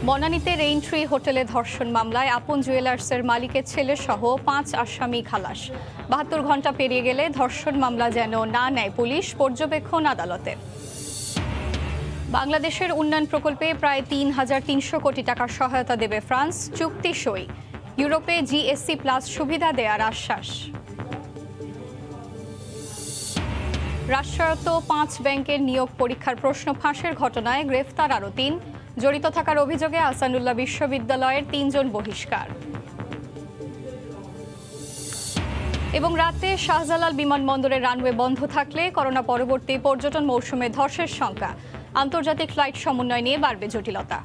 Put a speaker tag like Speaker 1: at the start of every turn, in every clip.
Speaker 1: বনানীতে Raintree হোটেলে ধর্ষণ মামলায় আপন জুয়েলার্সের মালিকের ছেলে সহ ৫ আসামি খালাস। ৭২ ঘন্টা পেরিয়ে গেলে ধর্ষণ মামলা যেন না নেয় পুলিশ, পর্যবেক্ষণ আদালতে। বাংলাদেশের উন্নয়ন প্রকল্পে প্রায় ৩,৩০০ কোটি টাকার সহায়তা দেবে ফ্রান্স, চুক্তি সই। ইউরোপে জিএসসি প্লাস সুবিধা দেওয়ার আশ্বাস। রাষ্ট্রায়ত্ত ৫ ব্যাংকের নিয়োগ পরীক্ষার প্রশ্ন ফাঁসের ঘটনায় গ্রেফতার আরও ৩। জড়িত থাকার অভিযোগে আহসানুল্লাহ বিশ্ববিদ্যালয়ের ৩ জন বহিষ্কার। এবং রাতে শাহজালাল বিমানবন্দরের রানওয়ে বন্ধ থাকলে করোনা পরবর্তী পর্যটন মৌসুমে ধসের শঙ্কা। আন্তর্জাতিক ফ্লাইট সমন্বয় নিয়ে বাড়বে জটিলতা।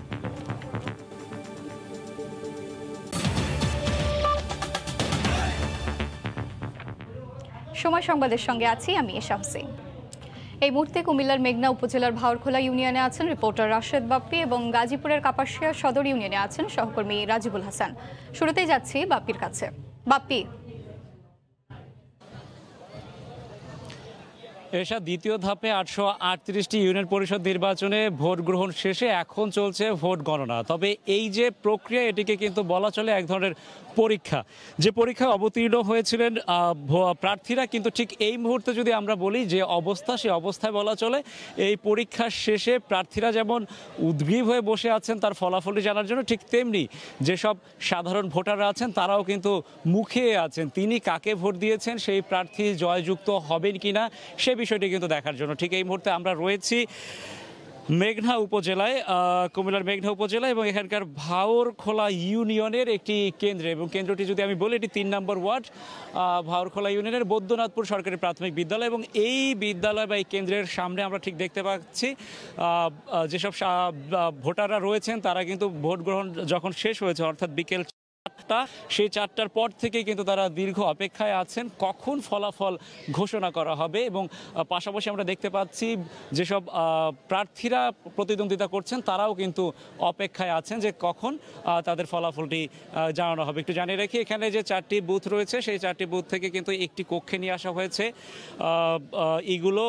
Speaker 1: সময় সংবাদের সঙ্গে আছি আমি এশা হোসেন। এই মুহূর্তে কুমিল্লার মেঘনা উপজেলার ভাওরখোলা ইউনিয়নে আছেন রিপোর্টার রাশেদ বাপ্পি এবং গাজীপুরের কাপাসিয়া সদর ইউনিয়নে আছেন সহকর্মী রাজিবুল হাসান। শুরুতেই যাচ্ছি বাপ্পির কাছে। বাপ্পি,
Speaker 2: এসা দ্বিতীয় ধাপে ৮৩৮টি ইউনিয়ন পরিষদ নির্বাচনে ভোট গ্রহণ শেষে এখন চলছে ভোট গণনা। তবে এই যে প্রক্রিয়া, এটিকে কিন্তু বলা চলে এক ধরনের পরীক্ষা। যে পরীক্ষায় অবতীর্ণ হয়েছিলেন প্রার্থীরা, কিন্তু ঠিক এই মুহূর্তে যদি আমরা বলি যে অবস্থা, সেই অবস্থায় বলা চলে এই পরীক্ষার শেষে প্রার্থীরা যেমন উদ্গ্রীব হয়ে বসে আছেন তার ফলাফলটি জানার জন্য, ঠিক তেমনি যেসব সাধারণ ভোটাররা আছেন তারাও কিন্তু মুখিয়ে আছেন তিনি কাকে ভোট দিয়েছেন, সেই প্রার্থী জয়যুক্ত হবেন কিনা সে বিষয়টি কিন্তু দেখার জন্য। ঠিক এই মুহূর্তে আমরা রয়েছি মেঘনা উপজেলায়, কুমিল্লার মেঘনা উপজেলা এবং এখানকার ভাওরখোলা ইউনিয়নের একটি কেন্দ্রে, এবং কেন্দ্রটি যদি আমি বলি এটি ৩ নম্বর ওয়ার্ড ভাওরখোলা ইউনিয়নের বৈদ্যনাথপুর সরকারি প্রাথমিক বিদ্যালয়। এবং এই বিদ্যালয় বা এই কেন্দ্রের সামনে আমরা ঠিক দেখতে পাচ্ছি যেসব ভোটাররা রয়েছেন তারা কিন্তু ভোট গ্রহণ যখন শেষ হয়েছে, অর্থাৎ বিকেল ৪টা, সেই ৪টার পর থেকে কিন্তু তারা দীর্ঘ অপেক্ষায় আছেন কখন ফলাফল ঘোষণা করা হবে। এবং পাশাপাশি আমরা দেখতে পাচ্ছি যেসব প্রার্থীরা প্রতিদ্বন্দ্বিতা করছেন তারাও কিন্তু অপেক্ষায় আছেন যে কখন তাদের ফলাফলটি জানানো হবে। একটু জানিয়ে রাখি, এখানে যে 4টি বুথ রয়েছে সেই 4টি বুথ থেকে কিন্তু একটি কক্ষে নিয়ে আসা হয়েছে এগুলো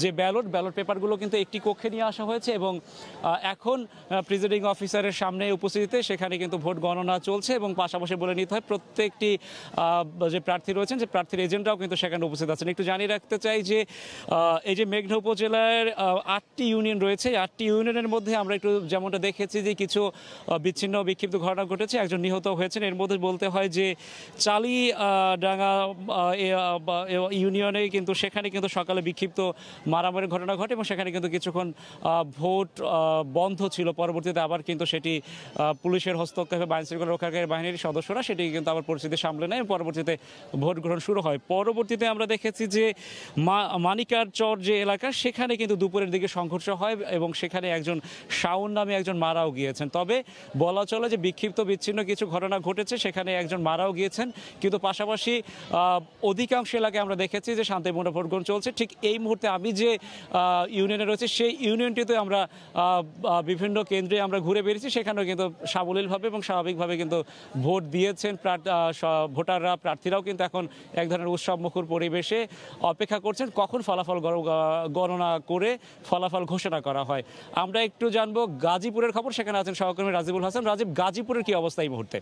Speaker 2: যে ব্যালট পেপারগুলো কিন্তু একটি কক্ষে নিয়ে আসা হয়েছে এবং এখন প্রিজাইডিং অফিসারের সামনে উপস্থিতিতে সেখানে কিন্তু ভোট গণনা চলছে। এবং পাশাপাশি বলে নিতে হয় প্রত্যেকটি যে প্রার্থী রয়েছেন, যে প্রার্থীর এজেন্টরাও কিন্তু সেখানে উপস্থিত আছেন। একটু জানিয়ে রাখতে চাই যে এই যে মেঘনা উপজেলার 8টি ইউনিয়ন রয়েছে, 8টি ইউনিয়নের মধ্যে আমরা একটু যেমনটা দেখেছি যে কিছু বিচ্ছিন্ন বিক্ষিপ্ত ঘটনা ঘটেছে, একজন নিহত হয়েছেন। এর মধ্যে বলতে হয় যে চালিডাঙ্গা ইউনিয়নে কিন্তু সেখানে কিন্তু সকালে বিক্ষিপ্ত মারামারির ঘটনা ঘটে এবং সেখানে কিন্তু কিছুক্ষণ ভোট বন্ধ ছিল। পরবর্তীতে আবার কিন্তু সেটি পুলিশের হস্তক্ষেপে আইনশৃঙ্খলা রক্ষাকারী বাহিনীর সদস্যরা সেটি কিন্তু আবার পরিস্থিতি সামলে নেয়। পরবর্তীতে ভোট গ্রহণ শুরু হয়। পরবর্তীতে আমরা দেখেছি যে মানিকার চর যে এলাকা, সেখানে কিন্তু দুপুরের দিকে সংঘর্ষ হয় এবং সেখানে একজন শাওন নামে একজন মারাও গিয়েছেন। তবে বলা চলে যে বিক্ষিপ্ত বিচ্ছিন্ন কিছু ঘটনা ঘটেছে, সেখানে একজন মারাও গিয়েছেন, কিন্তু পাশাপাশি অধিকাংশ এলাকায় আমরা দেখেছি যে শান্তিপূর্ণ ভোট গ্রহণ চলছে। ঠিক এই মুহূর্তে আমি যে ইউনিয়নে রয়েছে সেই ইউনিয়নটিতে আমরা বিভিন্ন কেন্দ্রে আমরা ঘুরে বেরিয়েছি, সেখানেও কিন্তু সাবলীলভাবে এবং স্বাভাবিকভাবে কিন্তু ভোট দিয়েছেন ভোটাররা। প্রার্থীরাও কিন্তু এখন এক ধরনের উৎসবমুখর পরিবেশে অপেক্ষা করছেন কখন ফলাফল গণনা করে ফলাফল ঘোষণা করা হয়। আমরা একটু জানবো গাজীপুরের খবর, সেখানে আছেন সহকর্মী রাজিবুল হাসান। রাজীব, গাজীপুরের কি অবস্থা এই মুহূর্তে?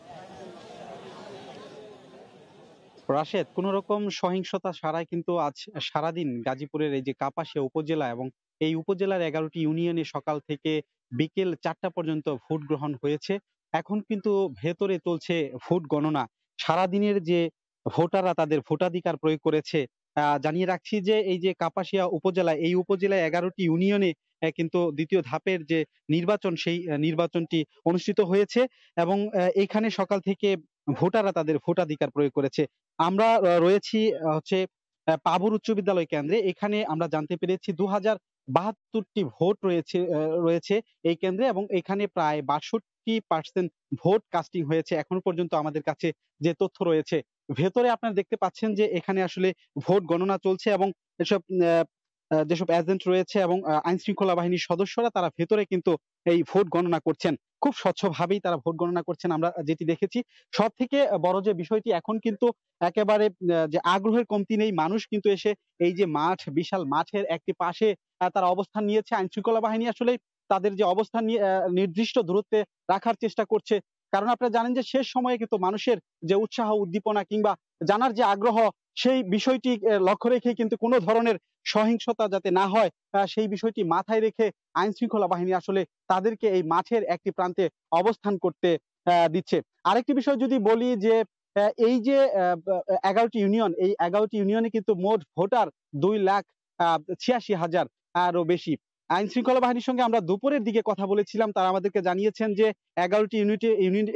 Speaker 3: রাশেদ, কোন রকম সহিংসতা ছাড়াই কিন্তু আজ সারাদিন গাজীপুরের এই যে কাপাসিয়া উপজেলা এবং এই উপজেলার 11টি ইউনিয়নে সকাল থেকে বিকেল 4টা পর্যন্ত ভোট গ্রহণ হয়েছে। এখন কিন্তু ভেতরে চলছে ভোট গণনা। সারাদিনের যে ভোটাররা তাদের ভোটাধিকার প্রয়োগ করেছে। জানিয়ে রাখছি যে এই যে কাপাসিয়া উপজেলা, এই উপজেলায় 11টি ইউনিয়নে কিন্তু দ্বিতীয় ধাপের যে নির্বাচন, সেই নির্বাচনটি অনুষ্ঠিত হয়েছে এবং এখানে সকাল থেকে ভোটাররা তাদের ভোটাধিকার প্রয়োগ করেছে। আমরা রয়েছি হচ্ছে পাবুর উচ্চ বিদ্যালয় কেন্দ্রে। এখানে আমরা জানতে পেরেছি 2072টি ভোট রয়েছে এই কেন্দ্রে এবং এখানে প্রায় 62% ভোট কাস্টিং হয়েছে এখনো পর্যন্ত আমাদের কাছে যে তথ্য রয়েছে। ভেতরে আপনারা দেখতে পাচ্ছেন যে এখানে আসলে ভোট গণনা চলছে এবং এসব যেসব এজেন্ট রয়েছে এবং আইন শৃঙ্খলা বাহিনীর সদস্যরা তারা ভেতরে কিন্তু এই ভোট গণনা করছেন। খুব স্বচ্ছভাবেই তারা ভোট গণনা করছেন আমরা যেটি দেখেছি। সব থেকে বড় যে বিষয়টি, এখন কিন্তু একেবারে যে আগ্রহের কমতি নেই। মানুষ কিন্তু এসে এই যে মাঠ, বিশাল মাঠের একটি পাশে তারা অবস্থান নিয়েছে। আইন শৃঙ্খলা বাহিনী আসলে তাদের যে অবস্থান নির্দিষ্ট দূরত্বে রাখার চেষ্টা করছে। কারণ আপনারা জানেন যে শেষ সময়ে কিন্তু মানুষের যে উৎসাহ উদ্দীপনা কিংবা জানার যে আগ্রহ, সেই বিষয়টি লক্ষ্য রেখে কিন্তু কোনো ধরনের সহিংসতা যাতে না হয় সেই বিষয়টি মাথায় রেখে আইন শৃঙ্খলা বাহিনী আসলে তাদেরকে এই মাঠের একটি প্রান্তে অবস্থান করতে দিচ্ছে। আরেকটি বিষয় যদি বলি যে এই যে 11টি ইউনিয়ন, এই 11টি ইউনিয়নে কিন্তু মোট ভোটার 2,86,000 আরও বেশি। আইন শৃঙ্খলা বাহিনীর সঙ্গে আমরা দুপুরের দিকে কথা বলেছিলাম, তারা আমাদেরকে জানিয়েছেন যে 11টি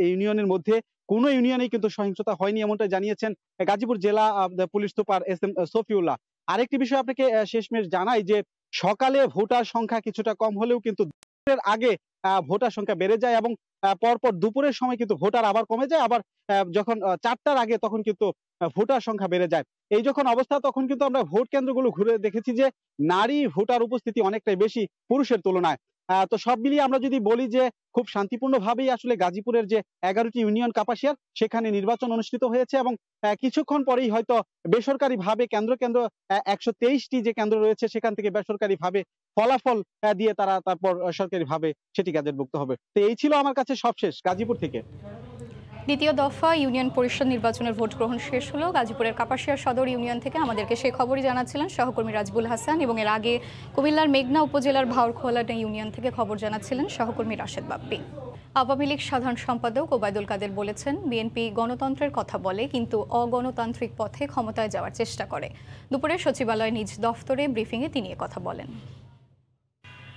Speaker 3: ইউনিয়নের মধ্যে কোনো ইউনিয়নেই কিন্তু সহিংসতা হয়নি, এমনটা জানিয়েছেন গাজীপুর জেলা পুলিশ সুপার SM সফিউল্লাহ। আরেকটি বিষয় আপনাকে শেষমেশ জানাই যে সকালে ভোটার সংখ্যা কিছুটা কম হলেও কিন্তু দুপুরের আগে ভোটার সংখ্যা বেড়ে যায় এবং পরপর দুপুরের সময় কিন্তু ভোটার আবার কমে যায়, আবার যখন 4টার আগে তখন কিন্তু ভোটার সংখ্যা বেড়ে যায়। এই যখন অবস্থা, তখন কিন্তু আমরা ভোট কেন্দ্রগুলো ঘুরে দেখেছি যে নারী ভোটার উপস্থিতি অনেকটাই বেশি পুরুষের তুলনায়। তো সব মিলিয়ে আমরা যদি বলি যে খুব শান্তিপূর্ণভাবেই আসলে গাজীপুরের যে 11টি ইউনিয়ন কাপাসিয়ার সেখানে নির্বাচন অনুষ্ঠিত হয়েছে এবং কিছুক্ষণ পরেই হয়তো বেসরকারিভাবে কেন্দ্র 123টি যে কেন্দ্র রয়েছে সেখান থেকে বেসরকারিভাবে ফলাফল দিয়ে তারা তারপর সরকারিভাবে সেটি গ্যাজেটভুক্ত হবে। তো এই ছিল আমার কাছে সবশেষ গাজীপুর থেকে।
Speaker 1: দ্বিতীয় দফা ইউনিয়ন পরিষদ নির্বাচনের ভোট গ্রহণ শেষ হলো। গাজীপুরের কাপাসিয়া সদর ইউনিয়ন থেকে আমাদেরকে সেই খবরই জানাচ্ছিলেন সহকর্মী রাজিবুল হাসান, এবং এর আগে কুমিল্লার মেঘনা উপজেলার ভাওরখোলা ইউনিয়ন থেকে খবর জানাচ্ছিলেন সহকর্মী রাশেদ বাপ্পি। আওয়ামী লীগ সাধারণ সম্পাদক ওবায়দুল কাদের বলেছেন, বিএনপি গণতন্ত্রের কথা বলে কিন্তু অগণতান্ত্রিক পথে ক্ষমতায় যাওয়ার চেষ্টা করে। দুপুরে সচিবালয়ে নিজ দফতরে ব্রিফিংয়ে তিনি কথা বলেন।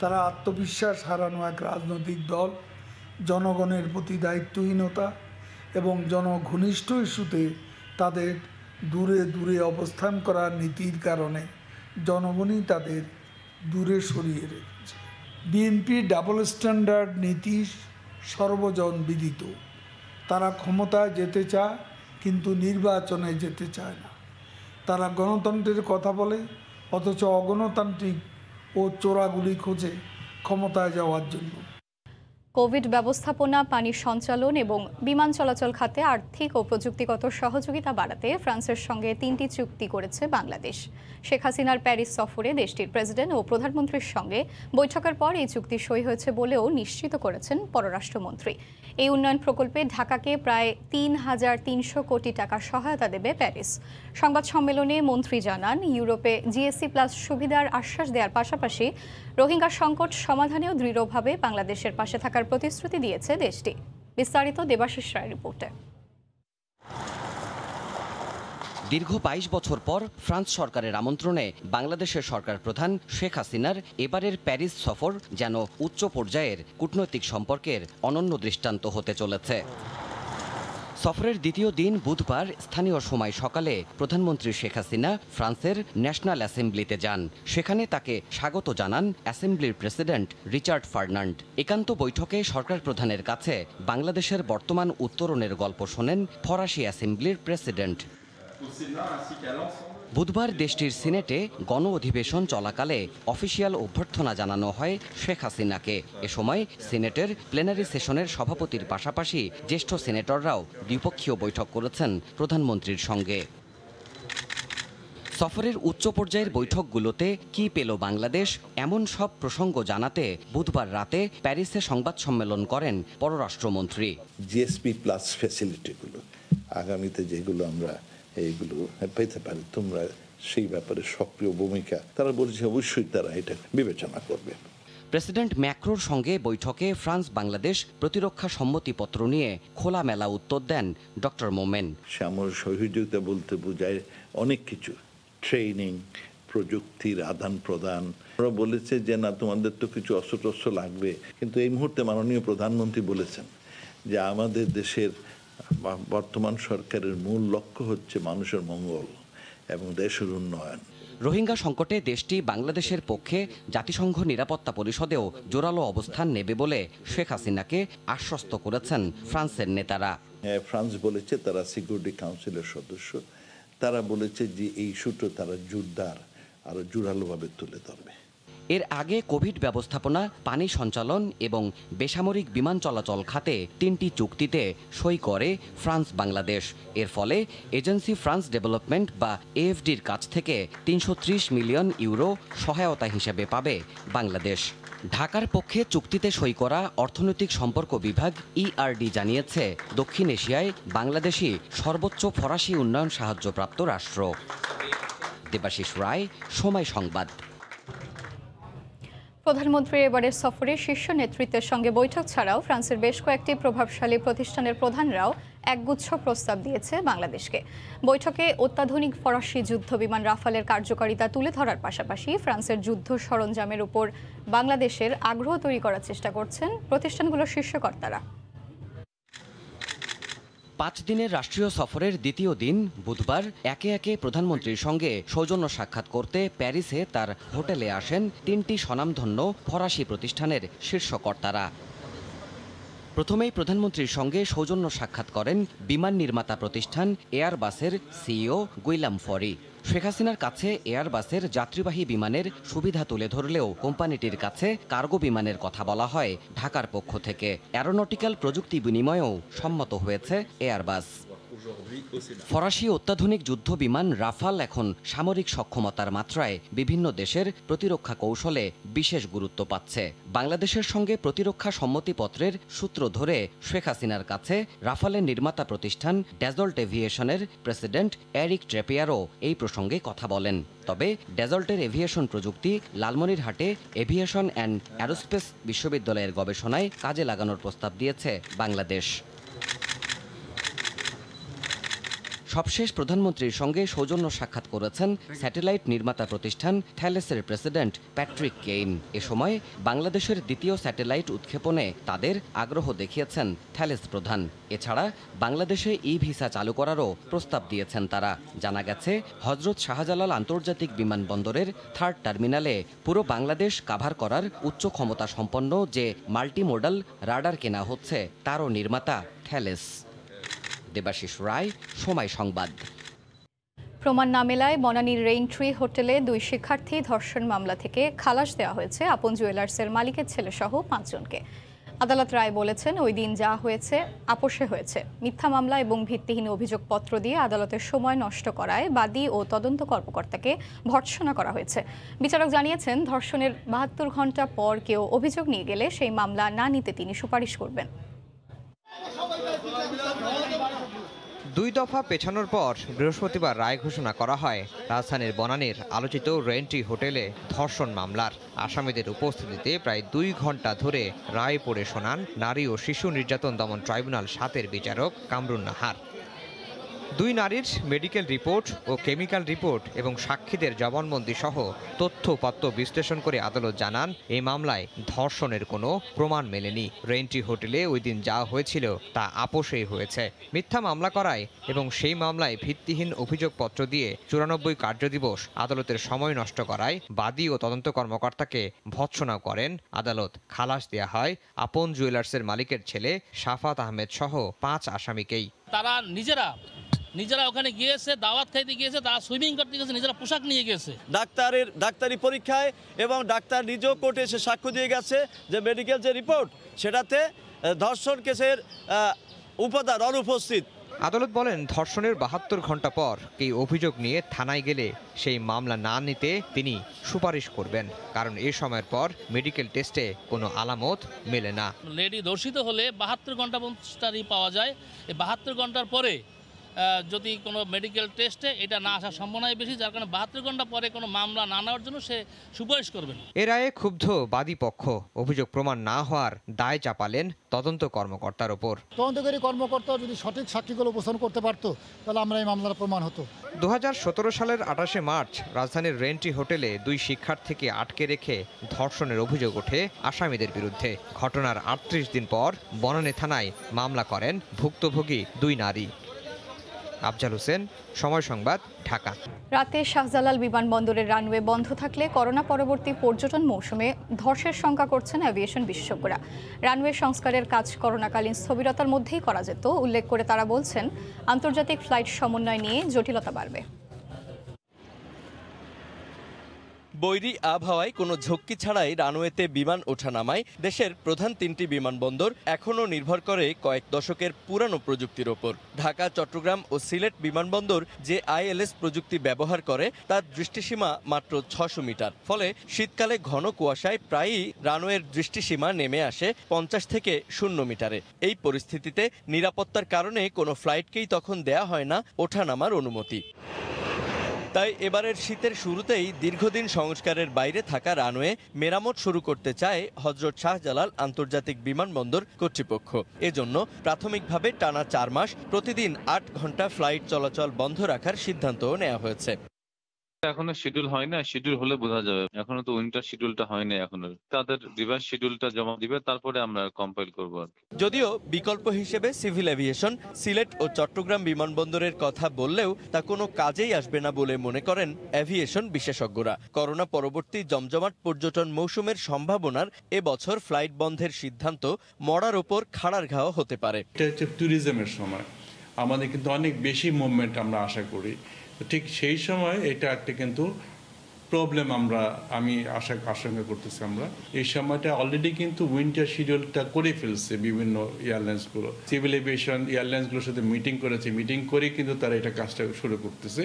Speaker 4: তারা আত্মবিশ্বাস হারানো এক রাজনৈতিক দল, জনগণের প্রতি দায়িত্বহীনতা এবং জনঘনিষ্ঠ ইস্যুতে তাদের দূরে দূরে অবস্থান করার নীতির কারণে জনগণই তাদের দূরে সরিয়ে রেখেছে। বিএনপি ডাবল স্ট্যান্ডার্ড নীতি সর্বজন বিদিত। তারা ক্ষমতায় যেতে চায় কিন্তু নির্বাচনে যেতে চায় না। তারা গণতন্ত্রের কথা বলে অথচ অগণতান্ত্রিক ও চোরাগুলি খোঁজে ক্ষমতায় যাওয়ার জন্য।
Speaker 1: কোভিড ব্যবস্থাপনা, পানি সঞ্চালন এবং বিমান চলাচল খাতে আর্থিক ও প্রযুক্তিগত সহযোগিতা বাড়াতে ফ্রান্সের সঙ্গে 3টি চুক্তি করেছে বাংলাদেশ। শেখ হাসিনার প্যারিস সফরে দেশটির প্রেসিডেন্ট ও প্রধানমন্ত্রীর সঙ্গে বৈঠকের পর এই চুক্তি সই হয়েছে বলেও নিশ্চিত করেছেন পররাষ্ট্রমন্ত্রী। এই উন্নয়ন প্রকল্পে ঢাকাকে প্রায় 3,300 কোটি টাকা সহায়তা দেবে প্যারিস। সংবাদ সম্মেলনে মন্ত্রী জানান, ইউরোপে GSC+ সুবিধার আশ্বাস দেওয়ার পাশাপাশি রোহিঙ্গা সংকট সমাধানেও দৃঢ়ভাবে বাংলাদেশের পাশে থাকার প্রতিশ্রুতি দিয়েছে দেশটি। বিস্তারিত দেবাশিস রায়ের রিপোর্টে।
Speaker 5: দীর্ঘ 22 বছর পর ফ্রান্স সরকারের আমন্ত্রণে বাংলাদেশের সরকার প্রধান শেখ হাসিনার এবারের প্যারিস সফর যেন উচ্চ পর্যায়ের কূটনৈতিক সম্পর্কের অনন্য দৃষ্টান্ত হতে চলেছে। সফরের দ্বিতীয় দিন বুধবার স্থানীয় সময় সকালে প্রধানমন্ত্রী শেখ হাসিনা ফ্রান্সের ন্যাশনাল অ্যাসেম্বলিতে যান। সেখানে তাকে স্বাগত জানান অ্যাসেম্বলির প্রেসিডেন্ট রিচার্ড ফার্নান্ড। একান্ত বৈঠকে সরকার প্রধানের কাছে বাংলাদেশের বর্তমান উত্তরণের গল্প শোনেন ফরাসি অ্যাসেম্বলির প্রেসিডেন্ট। বুধবার দেশটির সিনেটে গণ অধিবেশন চলাকালে অফিসিয়াল অভ্যর্থনা জানানো হয় শেখ হাসিনাকে। এ সময় সিনেটের প্লেনারি সেশনের সভাপতির পাশাপাশি জ্যেষ্ঠ সিনেটররাও দ্বিপক্ষীয় বৈঠক করেছেন প্রধানমন্ত্রীর সঙ্গে। সফরের উচ্চ পর্যায়ের বৈঠকগুলোতে কি পেল বাংলাদেশ, এমন সব প্রসঙ্গ জানাতে বুধবার রাতে প্যারিসে সংবাদ সম্মেলন করেন পররাষ্ট্রমন্ত্রী।
Speaker 6: GSP+ ফ্যাসিলিটিগুলো আগামীতে যেগুলো আমরা এইগুলো পেতে পারি, তোমরা সেই ব্যাপারে সক্রিয় ভূমিকা, তারা বলেছে অবশ্যই তারা এটা বিবেচনা করবে।
Speaker 5: প্রেসিডেন্ট ম্যাক্রোর সঙ্গে বৈঠকে ফ্রান্স বাংলাদেশ প্রতিরক্ষা সম্মতিপত্র নিয়ে খোলামেলা উত্তর দেন ডক্টর মোমেন।
Speaker 6: সামর সহযোগিতা বলতে বোঝায় অনেক কিছু, ট্রেনিং, প্রযুক্তির আদান প্রদান। ওরা বলেছে যে না, তোমাদের তো কিছু অস্ত্র লাগবে, কিন্তু এই মুহূর্তে মাননীয় প্রধানমন্ত্রী বলেছেন যে আমাদের দেশের বর্তমান সরকারের মূল লক্ষ্য হচ্ছে মানুষের মঙ্গল এবং দেশের উন্নয়ন।
Speaker 5: রোহিঙ্গা সংকটে দেশটি বাংলাদেশের পক্ষে জাতিসংঘ নিরাপত্তা পরিষদেও জোরালো অবস্থান নেবে বলে শেখ হাসিনাকে আশ্বস্ত করেছেন ফ্রান্সের নেতারা।
Speaker 6: ফ্রান্স বলেছে তারা সিকিউরিটি কাউন্সিলের সদস্য, তারা বলেছে যে এই ইস্যুটা তারা জোরদার আরো জোরালোভাবে তুলে ধরবে।
Speaker 5: এর আগে কোভিড ব্যবস্থাপনা, পানি সঞ্চালন এবং বেসামরিক বিমান চলাচল খাতে 3টি চুক্তিতে সই করে ফ্রান্স বাংলাদেশ। এর ফলে এজেন্সি ফ্রান্স ডেভেলপমেন্ট বা AFDর কাছ থেকে 330 মিলিয়ন ইউরো সহায়তা হিসেবে পাবে বাংলাদেশ। ঢাকার পক্ষে চুক্তিতে সই করা অর্থনৈতিক সম্পর্ক বিভাগ ইআরডি জানিয়েছে, দক্ষিণ এশিয়ায় বাংলাদেশই সর্বোচ্চ ফরাসি উন্নয়ন সাহায্যপ্রাপ্ত রাষ্ট্র। দেবাশিস রায়, সময় সংবাদ।
Speaker 1: প্রধানমন্ত্রীর এবারের সফরে শীর্ষ নেতৃত্বের সঙ্গে বৈঠক ছাড়াও ফ্রান্সের বেশ কয়েকটি প্রভাবশালী প্রতিষ্ঠানের প্রধানরাও একগুচ্ছ প্রস্তাব দিয়েছে বাংলাদেশকে। বৈঠকে অত্যাধুনিক ফরাসি যুদ্ধ বিমান রাফালের কার্যকারিতা তুলে ধরার পাশাপাশি ফ্রান্সের যুদ্ধ সরঞ্জামের উপর বাংলাদেশের আগ্রহ তৈরি করার চেষ্টা করছেন প্রতিষ্ঠানগুলোর শীর্ষকর্তারা।
Speaker 5: 5 দিনের রাষ্ট্রীয় সফরের দ্বিতীয় দিন বুধবার একে একে প্রধানমন্ত্রীর সঙ্গে সৌজন্য সাক্ষাৎ করতে প্যারিসে তার হোটেলে আসেন 3টি স্বনামধন্য ফরাসি প্রতিষ্ঠানের শীর্ষকর্তারা। প্রথমেই প্রধানমন্ত্রীর সঙ্গে সৌজন্য সাক্ষাৎ করেন বিমান নির্মাতা প্রতিষ্ঠান এয়ারবাসের সিইও গুইলাম ফরি। শেখ হাসিনার কাছে এয়ারবাসের যাত্রীবাহী বিমানের সুবিধা তুলে ধরলেও কোম্পানিটির কাছে কার্গো বিমানের কথা বলা হয় ঢাকার পক্ষ থেকে। অ্যারোনটিক্যাল প্রযুক্তি বিনিময়েও সম্মত হয়েছে এয়ারবাস। ফরাসি অত্যাধুনিক যুদ্ধ বিমান রাফাল এখন সামরিক সক্ষমতার মাত্রায় বিভিন্ন দেশের প্রতিরক্ষা কৌশলে বিশেষ গুরুত্ব পাচ্ছে। বাংলাদেশের সঙ্গে প্রতিরক্ষা সম্মতিপত্রের সূত্র ধরে শেখ হাসিনার কাছে রাফালের নির্মাতা প্রতিষ্ঠান ড্যাজল্ট এভিয়েশনের প্রেসিডেন্ট এরিক ট্রেপিয়ারও এই প্রসঙ্গে কথা বলেন। তবে ড্যাজল্টের এভিয়েশন প্রযুক্তি লালমনিরহাটে এভিয়েশন অ্যান্ড অ্যারোস্পেস বিশ্ববিদ্যালয়ের গবেষণায় কাজে লাগানোর প্রস্তাব দিয়েছে বাংলাদেশ। সবশেষ প্রধানমন্ত্রীর সঙ্গে সৌজন্য সাক্ষাৎ করেছেন স্যাটেলাইট নির্মাতা প্রতিষ্ঠান থ্যালেসের প্রেসিডেন্ট প্যাট্রিক কেইন। এ সময় বাংলাদেশের দ্বিতীয় স্যাটেলাইট উৎক্ষেপণে তাদের আগ্রহ দেখিয়েছেন থ্যালেস প্রধান। এছাড়া বাংলাদেশে ই ভিসা চালু করারও প্রস্তাব দিয়েছেন তারা। জানা গেছে, হজরত শাহজালাল আন্তর্জাতিক বিমানবন্দরের 3rd টার্মিনালে পুরো বাংলাদেশ কাভার করার উচ্চ ক্ষমতা সম্পন্ন যে মাল্টিমোডাল রাডার কেনা হচ্ছে তারও নির্মাতা থ্যালেস। দেবাশিস রায়, সময় সংবাদ।
Speaker 1: প্রমাণ না মেলায় বনানীর রেইনট্রি হোটেলে 2 শিক্ষার্থী ধর্ষণ মামলা থেকে খালাস দেওয়া হয়েছে আপন জুয়েলার্সের মালিকের ছেলেসহ 5 জনকে। আদালত রায় বলেছেন, ওই দিন যা হয়েছে আপোষে হয়েছে। মিথ্যা মামলা এবং ভিত্তিহীন অভিযোগপত্র দিয়ে আদালতের সময় নষ্ট করায় বাদী ও তদন্ত কর্মকর্তাকে ভর্ৎসনা করা হয়েছে। বিচারক জানিয়েছেন, ধর্ষণের 72 ঘন্টা পর কেউ অভিযোগ নিয়ে গেলে সেই মামলা না নিতে তিনি সুপারিশ করবেন।
Speaker 7: 2 দফা পেছানোর পর বৃহস্পতিবার রায় ঘোষণা করা হয় রাজধানীর বনানীর আলোচিত রেইনট্রি হোটেলে ধর্ষণ মামলার। আসামিদের উপস্থিতিতে প্রায় 2 ঘন্টা ধরে রায় পড়ে শোনান নারী ও শিশু নির্যাতন দমন ট্রাইব্যুনাল 7-এর বিচারক কামরুন নাহার। 2 নারীর মেডিকেল রিপোর্ট ও কেমিক্যাল রিপোর্ট এবং সাক্ষীদের জবানবন্দি সহ তথ্যপত্র বিশ্লেষণ করে আদালত জানান, এই মামলায় ধর্ষণের কোনো প্রমাণ মেলেনি। রেইনট্রি হোটেলে ওই দিন যা হয়েছিল তা আপোষেই হয়েছে। মিথ্যা মামলা করায় এবং সেই মামলায় ভিত্তিহীন অভিযোগপত্র দিয়ে 94 কার্যদিবস আদালতের সময় নষ্ট করায় বাদী ও তদন্ত কর্মকর্তাকে ভর্ৎসনা করেন আদালত। খালাস দেয়া হয় আপন জুয়েলার্সের মালিকের ছেলে শাফাত আহমেদ সহ 5 আসামিকেই।
Speaker 8: তারা নিজেরা ওখানে গিয়েছে, দাওয়াত খাইতে গিয়েছে, তারা সুইমিং করতে গেছে, নিজেরা পোশাক নিয়ে গেছে।
Speaker 9: ডাক্তারি পরীক্ষায় এবং ডাক্তার নিজেও কোর্টে এসে সাক্ষ্য দিয়ে গেছে যে মেডিকেল যে রিপোর্ট সেটাতে ধর্ষণ কেসের উপাদান অনুপস্থিত।
Speaker 7: আদালত বলেন, ধর্ষণের 72 ঘন্টা পর কেউ অভিযোগ নিয়ে থানায় গেলে সেই মামলা না নিতে তিনি সুপারিশ করবেন, কারণ এই সময়ের পর মেডিকেল টেস্টে কোনো আলামত মেলে না।
Speaker 8: লেডি ধর্ষিত হলে 72 ঘন্টা পর্যন্ত পাওয়া যায়। এই 72 ঘন্টার পরে যদি কোনো মেডিকেল টেস্টে এটা না আসার সম্ভাবনাই বেশি, যার কারণে 72 ঘন্টা পরে কোনো মামলা না নেওয়ার জন্য সে সুপারিশ করবেন।
Speaker 7: এর রায়ে ক্ষুব্ধ বাদী পক্ষ অভিযোগ প্রমাণ না হওয়ার দায় চাপালেন তদন্ত কর্মকর্তার ওপর।
Speaker 10: তদন্তকারী কর্মকর্তা যদি সঠিক সাক্ষীগুলো উপস্থাপন করতে পারতো তাহলে আমরা এই মামলার প্রমাণ হতো।
Speaker 7: 2017 সালের 28শে মার্চ রাজধানীর রেইনট্রি হোটেলে 2 শিক্ষার্থীকে আটকে রেখে ধর্ষণের অভিযোগ ওঠে আসামিদের বিরুদ্ধে। ঘটনার 38 দিন পর বনানী থানায় মামলা করেন ভুক্তভোগী 2 নারী। আফজাল হোসেন, সময় সংবাদ, ঢাকা।
Speaker 1: রাতে শাহজালাল বিমানবন্দরের রানওয়ে বন্ধ থাকলে করোনা পরবর্তী পর্যটন মৌসুমে ধসের শঙ্কা করছেন অ্যাভিয়েশন বিশেষজ্ঞরা। রানওয়ে সংস্কারের কাজ করোনাকালীন স্থবিরতার মধ্যেই করা যেত উল্লেখ করে তারা বলছেন, আন্তর্জাতিক ফ্লাইট সমন্বয় নিয়ে জটিলতা বাড়বে।
Speaker 11: বৈরী আবহাওয়ায় কোনো ঝক্কি ছাড়াই রানওয়েতে বিমান ওঠানামায় দেশের প্রধান 3টি বিমানবন্দর এখনও নির্ভর করে কয়েক দশকের পুরানো প্রযুক্তির ওপর। ঢাকা, চট্টগ্রাম ও সিলেট বিমানবন্দর যে ILS প্রযুক্তি ব্যবহার করে তার দৃষ্টিসীমা মাত্র 600 মিটার। ফলে শীতকালে ঘন কুয়াশায় প্রায়ই রানওয়ের দৃষ্টিসীমা নেমে আসে 50 থেকে 0 মিটারে। এই পরিস্থিতিতে নিরাপত্তার কারণে কোনো ফ্লাইটকেই তখন দেয়া হয় না ওঠানামার অনুমতি। তাই এবারের শীতের শুরুতেই দীর্ঘদিন সংস্কারের বাইরে থাকা রানওয়ে মেরামত শুরু করতে চায় হযরত শাহজালাল আন্তর্জাতিক বিমানবন্দর কর্তৃপক্ষ। এজন্য প্রাথমিকভাবে টানা 4 মাস প্রতিদিন 8 ঘন্টা ফ্লাইট চলাচল বন্ধ রাখার সিদ্ধান্ত নেওয়া হয়েছে।
Speaker 12: এখনো শিডিউল হয় না, শিডিউল হলে বোঝা যাবে। এখনো তো উইন্টার শিডিউলটা হয় না, এখনো তাদের রিভার্স শিডিউলটা জমা দিবে, তারপরে আমরা কম্পাইল করব।
Speaker 11: যদিও বিকল্প হিসেবে সিভিল এভিয়েশন সিলেট ও চট্টগ্রাম বিমানবন্দরের কথা বললেও তা কোনো কাজেই আসবে না বলে মনে করেন এভিয়েশন বিশেষজ্ঞরা। করোনা পরবর্তী জমজমাট পর্যটন মৌসুমের সম্ভাবনার এবছর ফ্লাইট বন্ধের সিদ্ধান্ত মরার ওপর খাড়ার ঘাও হতে পারে।
Speaker 13: এটা হচ্ছে ট্যুরিজমের সময়, আমাদের কিন্তু অনেক বেশি মুভমেন্ট আমরা আশা করি। ঠিক সেই সময় এটা একটা কিন্তু প্রবলেম আমি আশঙ্কা করতেছি। আমরা এই সময়টা অলরেডি কিন্তু উইন্টার শিডিউলটা করে ফেলছে বিভিন্ন এয়ারলাইন্সগুলো। সিভিল এভিয়েশন এয়ারলাইন্সগুলোর সাথে মিটিং করেছে, মিটিং করে কিন্তু তারা এটা কাজটা শুরু করতেছে।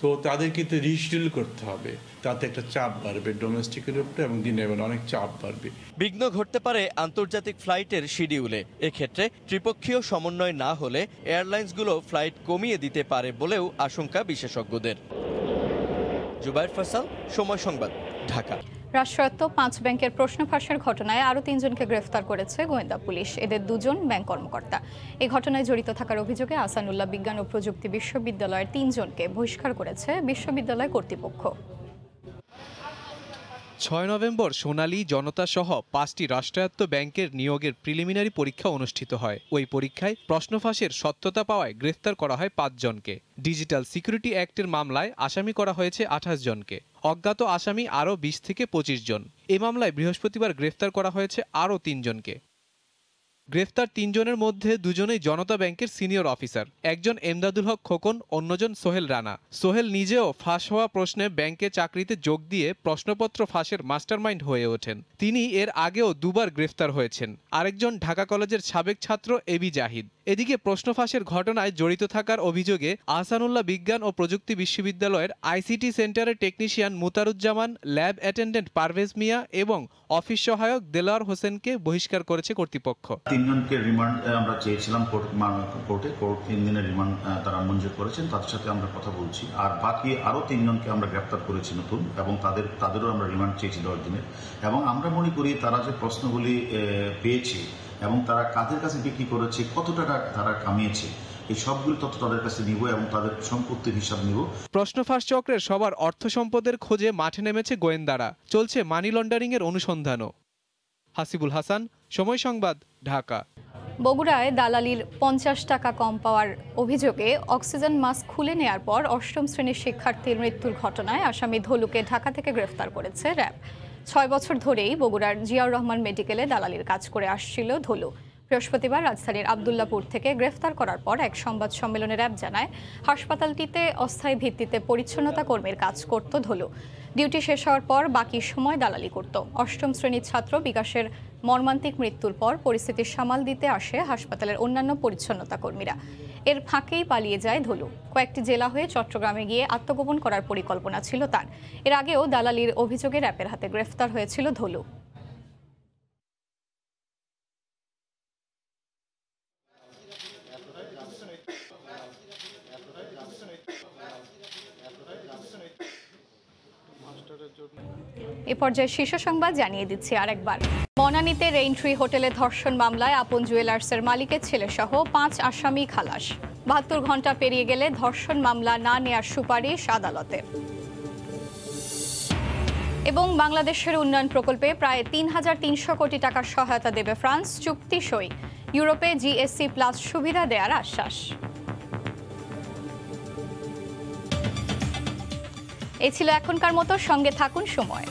Speaker 13: তো তাদের কিন্তু রিশিডিউল করতে হবে, তাতে একটা চাপ বাড়বে ডোমেস্টিকের উপরে এবং দিনের বেলা অনেক চাপ বাড়বে।
Speaker 11: বিঘ্ন ঘটতে পারে আন্তর্জাতিক ফ্লাইটের শিডিউলে। এক্ষেত্রে ত্রিপক্ষীয় সমন্বয় না হলে এয়ারলাইন্সগুলো ফ্লাইট কমিয়ে দিতে পারে বলেও আশঙ্কা বিশেষজ্ঞদের। জুবায়ের ফয়সাল, সময় সংবাদ, ঢাকা।
Speaker 1: রাষ্ট্রায়ত্ত 5 ব্যাংকের প্রশ্ন ফাঁসের ঘটনায় আরও 3 জনকে গ্রেফতার করেছে গোয়েন্দা পুলিশ। এদের 2 জন ব্যাংক কর্মকর্তা। এই ঘটনায় জড়িত থাকার অভিযোগে আহসানুল্লাহ বিজ্ঞান ও প্রযুক্তি বিশ্ববিদ্যালয়ের 3 জনকে বহিষ্কার করেছে বিশ্ববিদ্যালয় কর্তৃপক্ষ।
Speaker 14: 6 নভেম্বর সোনালী, জনতা সহ 5টি রাষ্ট্রায়ত্ত ব্যাংকের নিয়োগের প্রিলিমিনারি পরীক্ষা অনুষ্ঠিত হয়। ওই পরীক্ষায় প্রশ্ন ফাঁসের সত্যতা পাওয়ায় গ্রেফতার করা হয় 5 জনকে। ডিজিটাল সিকিউরিটি অ্যাক্টের মামলায় আসামি করা হয়েছে 28 জনকে। অজ্ঞাত আসামি আরও 20 থেকে 25 জন। এ মামলায় বৃহস্পতিবার গ্রেফতার করা হয়েছে আরও 3 জনকে। গ্রেফতার 3 জনের মধ্যে 2 জনই জনতা ব্যাংকের সিনিয়র অফিসার। একজন এমদাদুল হক খোকন, অন্যজন সোহেল রানা। সোহেল নিজেও ফাঁস হওয়া প্রশ্নে ব্যাংকে চাকরিতে যোগ দিয়ে প্রশ্নপত্র ফাঁসের মাস্টারমাইন্ড হয়ে ওঠেন। তিনি এর আগেও 2 বার গ্রেফতার হয়েছেন। আরেকজন ঢাকা কলেজের সাবেক ছাত্র এবি জাহিদ। এদিকে প্রশ্ন ফাঁসের ঘটনায় জড়িত থাকার অভিযোগে আহসানুল্লাহ বিজ্ঞান ও প্রযুক্তি বিশ্ববিদ্যালয়ের ICT সেন্টারের টেকনিশিয়ান মুতারুজ্জামান, ল্যাব অ্যাটেন্ডেন্ট পারভেজ মিয়া এবং অফিস সহায়ক দেলোয়ার হোসেনকে বহিষ্কার করেছে কর্তৃপক্ষ।
Speaker 15: 3 জনকে রিমান্ড আমরা চেয়েছিলাম কোর্টে, কোর্ট 3 দিনের রিমান্ড তারা মঞ্জুর করেছেন, তাদের সাথে আমরা কথা বলছি। আর বাকি আরো 3 জনকে আমরা গ্রেফতার করেছি নতুন, এবং তাদেরও আমরা রিমান্ড চেয়েছি 10 দিনের। এবং আমরা মনে করি তারা যে প্রশ্নগুলি পেয়েছে এবং তারা কাদের কাছে বিক্রি করেছে, কত টাকা তারা কামিয়েছে, এই সবগুলো তথ্য তাদের কাছে নিব এবং তাদের সম্পত্তির হিসাব নিব।
Speaker 14: প্রশ্ন ফাঁস চক্রের সবার অর্থ সম্পদের খোঁজে মাঠে নেমেছে গোয়েন্দারা। চলছে মানি লন্ডারিং এর অনুসন্ধানও। হাসিবুল হাসান, সময় সংবাদ, ঢাকা।
Speaker 1: বগুড়ায় দালালির 50 টাকা কম পাওয়ার অভিযোগে অক্সিজেন মাস্ক খুলে নেয়ার পর 8ম শ্রেণীর শিক্ষার্থীর মৃত্যুর ঘটনায় আসামি ধলুকে ঢাকা থেকে গ্রেফতার করেছে র্যাব। 6 বছর ধরেই বগুড়ার জিয়াউর রহমান মেডিকেলে দালালির কাজ করে আসছিল ধলু। বৃহস্পতিবার রাজধানীর আব্দুল্লাপুর থেকে গ্রেফতার করার পর এক সংবাদ সম্মেলনে র্যাব জানায়, হাসপাতালটিতে অস্থায়ী ভিত্তিতে পরিচ্ছন্নতা কর্মীর কাজ করত ধলু। ডিউটি শেষ হওয়ার পর বাকি সময় দালালি করত। 8ম শ্রেণীর ছাত্র বিকাশের মর্মান্তিক মৃত্যুর পর পরিস্থিতি সামাল দিতে আসে হাসপাতালের অন্যান্য পরিচ্ছন্নতা কর্মীরা। এর ফাঁকেই পালিয়ে যায় ধলু। কয়েকটি জেলা হয়ে চট্টগ্রামে গিয়ে আত্মগোপন করার পরিকল্পনা ছিল তার। এর আগেও দালালির অভিযোগে র্যাবের হাতে গ্রেফতার হয়েছিল ধলু। এ পর্যায়ে শীর্ষ সংবাদ জানিয়ে দিচ্ছি আরেকবার। বনানীতে রেইনট্রি হোটেলে ধর্ষণ মামলায় আপন জুয়েলার্সের মালিকের ছেলেসহ 5 আসামি খালাস। 72 ঘন্টা পেরিয়ে গেলে ধর্ষণ মামলা না নেয়ার সুপারিশ আদালতের। এবং বাংলাদেশের উন্নয়ন প্রকল্পে প্রায় 3300 কোটি টাকার সহায়তা দেবে ফ্রান্স। চুক্তি সই। ইউরোপে GSC+ সুবিধা দেওয়ার আশ্বাস। এই ছিল এখনকার মতো। সঙ্গে থাকুন সময়।